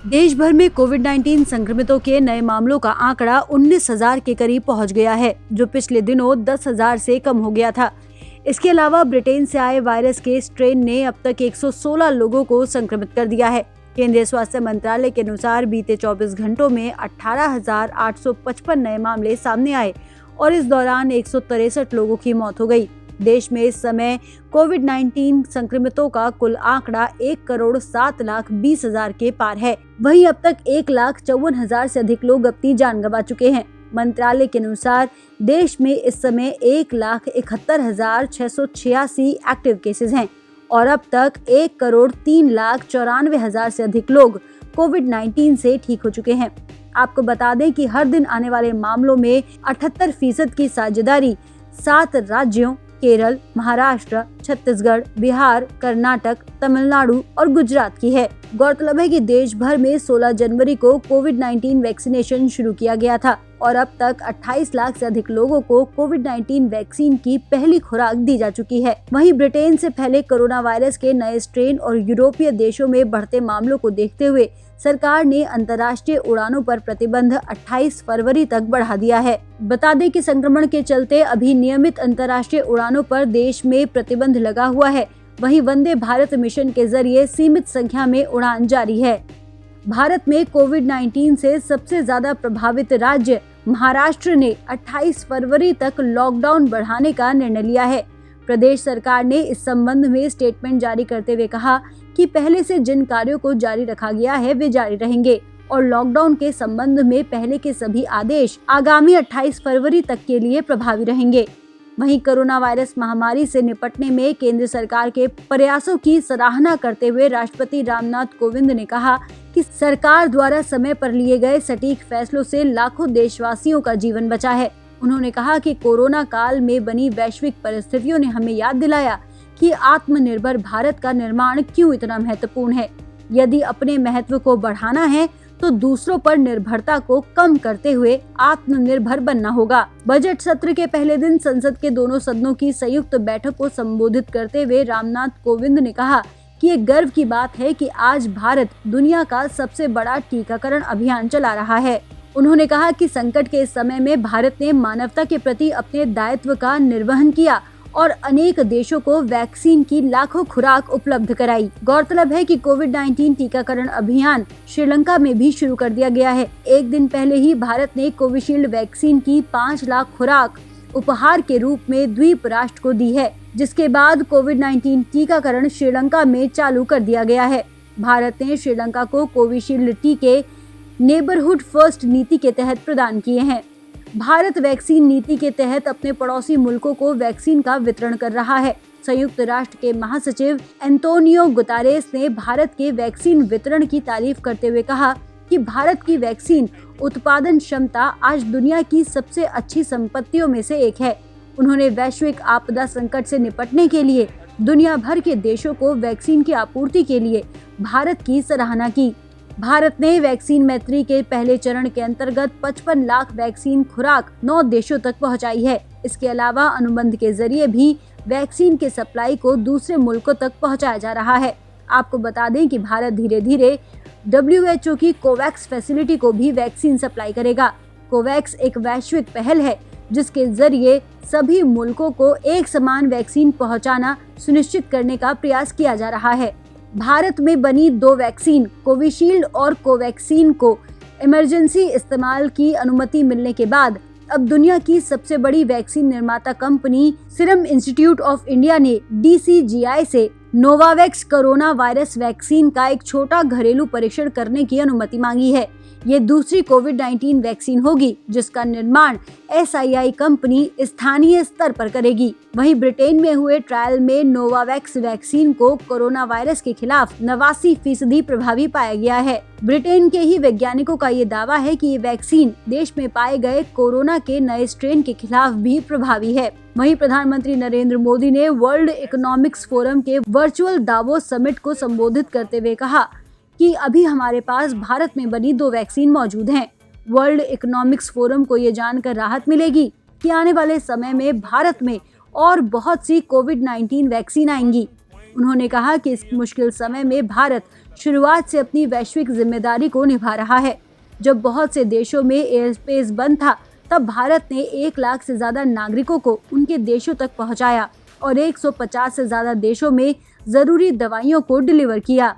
देश भर में कोविड-19 संक्रमितों के नए मामलों का आंकड़ा 19,000 के करीब पहुंच गया है, जो पिछले दिनों 10,000 से कम हो गया था। इसके अलावा ब्रिटेन से आए वायरस के स्ट्रेन ने अब तक 116 लोगों को संक्रमित कर दिया है। केंद्रीय स्वास्थ्य मंत्रालय के अनुसार बीते 24 घंटों में 18,855 नए मामले सामने आए और इस दौरान 163 लोगों की मौत हो गई। देश में इस समय कोविड-19 संक्रमितों का कुल आंकड़ा 1,07,20,000 के पार है। वहीं अब तक 1,54,000 से अधिक लोग अपनी जान गंवा चुके हैं। मंत्रालय के अनुसार देश में इस समय 1,71,686 एक्टिव केसेस हैं और अब तक 1,03,94,000 से अधिक लोग कोविड-19 से ठीक हो चुके हैं। आपको बता दें कि हर दिन आने वाले मामलों में 78% की साझेदारी 7 राज्यों केरल, महाराष्ट्र, छत्तीसगढ़, बिहार, कर्नाटक, तमिलनाडु और गुजरात की है। गौरतलब है कि देश भर में 16 जनवरी को कोविड-19 वैक्सीनेशन शुरू किया गया था और अब तक 28 लाख से अधिक लोगों को कोविड-19 वैक्सीन की पहली खुराक दी जा चुकी है। वहीं ब्रिटेन से फैले कोरोना वायरस के नए स्ट्रेन और यूरोपीय देशों में बढ़ते मामलों को देखते हुए सरकार ने अंतर्राष्ट्रीय उड़ानों पर प्रतिबंध 28 फरवरी तक बढ़ा दिया है। बता दें कि संक्रमण के चलते अभी नियमित अंतर्राष्ट्रीय उड़ानों पर देश में प्रतिबंध लगा हुआ है। वहीं वंदे भारत मिशन के जरिए सीमित संख्या में उड़ान जारी है। भारत में कोविड-19 से सबसे ज्यादा प्रभावित राज्य महाराष्ट्र ने 28 फरवरी तक लॉकडाउन बढ़ाने का निर्णय लिया है। प्रदेश सरकार ने इस संबंध में स्टेटमेंट जारी करते हुए कहा कि पहले से जिन कार्यों को जारी रखा गया है वे जारी रहेंगे और लॉकडाउन के संबंध में पहले के सभी आदेश आगामी 28 फरवरी तक के लिए प्रभावी रहेंगे। वहीं कोरोना वायरस महामारी से निपटने में केंद्र सरकार के प्रयासों की सराहना करते हुए राष्ट्रपति रामनाथ कोविंद ने कहा कि सरकार द्वारा समय पर लिए गए सटीक फैसलों से लाखों देशवासियों का जीवन बचा है। उन्होंने कहा कि कोरोना काल में बनी वैश्विक परिस्थितियों ने हमें याद दिलाया कि आत्मनिर्भर भारत का निर्माण क्यों इतना महत्वपूर्ण है। यदि अपने महत्व को बढ़ाना है तो दूसरों पर निर्भरता को कम करते हुए आत्मनिर्भर बनना होगा। बजट सत्र के पहले दिन संसद के दोनों सदनों की संयुक्त बैठक को संबोधित करते हुए रामनाथ कोविंद ने कहा कि ये गर्व की बात है कि आज भारत दुनिया का सबसे बड़ा टीकाकरण अभियान चला रहा है। उन्होंने कहा कि संकट के इस समय में भारत ने मानवता के प्रति अपने दायित्व का निर्वहन किया और अनेक देशों को वैक्सीन की लाखों खुराक उपलब्ध कराई। गौरतलब है कि कोविड-19 टीकाकरण अभियान श्रीलंका में भी शुरू कर दिया गया है। एक दिन पहले ही भारत ने कोविशील्ड वैक्सीन की 5 लाख खुराक उपहार के रूप में द्वीप राष्ट्र को दी है, जिसके बाद कोविड-19 टीकाकरण श्रीलंका में चालू कर दिया गया है। भारत ने श्रीलंका को कोविशील्ड टीके नेबरहुड फर्स्ट नीति के तहत प्रदान किए हैं। भारत वैक्सीन नीति के तहत अपने पड़ोसी मुल्कों को वैक्सीन का वितरण कर रहा है। संयुक्त राष्ट्र के महासचिव एंटोनियो गुतारेस ने भारत के वैक्सीन वितरण की तारीफ करते हुए कहा कि भारत की वैक्सीन उत्पादन क्षमता आज दुनिया की सबसे अच्छी संपत्तियों में से एक है। उन्होंने वैश्विक आपदा संकट से निपटने के लिए दुनिया भर के देशों को वैक्सीन की आपूर्ति के लिए भारत की सराहना की। भारत ने वैक्सीन मैत्री के पहले चरण के अंतर्गत 55 लाख वैक्सीन खुराक 9 देशों तक पहुंचाई है। इसके अलावा अनुबंध के जरिए भी वैक्सीन के सप्लाई को दूसरे मुल्कों तक पहुंचाया जा रहा है। आपको बता दें कि भारत धीरे धीरे WHO की कोवैक्स फैसिलिटी को भी वैक्सीन सप्लाई करेगा। कोवैक्स एक वैश्विक पहल है जिसके जरिए सभी मुल्कों को एक समान वैक्सीन पहुंचाना सुनिश्चित करने का प्रयास किया जा रहा है। भारत में बनी 2 वैक्सीन कोविशील्ड और कोवैक्सीन को इमरजेंसी इस्तेमाल की अनुमति मिलने के बाद अब दुनिया की सबसे बड़ी वैक्सीन निर्माता company serum institute of India ने DCGI से नोवावैक्स कोरोना वायरस वैक्सीन का एक छोटा घरेलू परीक्षण करने की अनुमति मांगी है। ये दूसरी कोविड-19 वैक्सीन होगी जिसका निर्माण SII कंपनी स्थानीय स्तर पर करेगी। वहीं ब्रिटेन में हुए ट्रायल में नोवावैक्स वैक्सीन को कोरोना वायरस के खिलाफ 89% प्रभावी पाया गया है। ब्रिटेन के ही वैज्ञानिकों का ये दावा है कि ये वैक्सीन देश में पाए गए कोरोना के नए स्ट्रेन के खिलाफ भी प्रभावी है। वहीं प्रधानमंत्री नरेंद्र मोदी ने वर्ल्ड इकोनॉमिक्स फोरम के वर्चुअल दावोस समिट को संबोधित करते हुए कहा कि अभी हमारे पास भारत में बनी 2 वैक्सीन मौजूद हैं। वर्ल्ड इकोनॉमिक्स फोरम को ये जानकर राहत मिलेगी कि आने वाले समय में भारत में और बहुत सी कोविड-19 वैक्सीन आएंगी। उन्होंने कहा कि इस मुश्किल समय में भारत शुरुआत से अपनी वैश्विक जिम्मेदारी को निभा रहा है। जब बहुत से देशों में एयर स्पेस बंद था, तब भारत ने 1 लाख से ज्यादा नागरिकों को उनके देशों तक पहुंचाया और 150 से ज्यादा देशों में जरूरी दवाइयों को डिलीवर किया।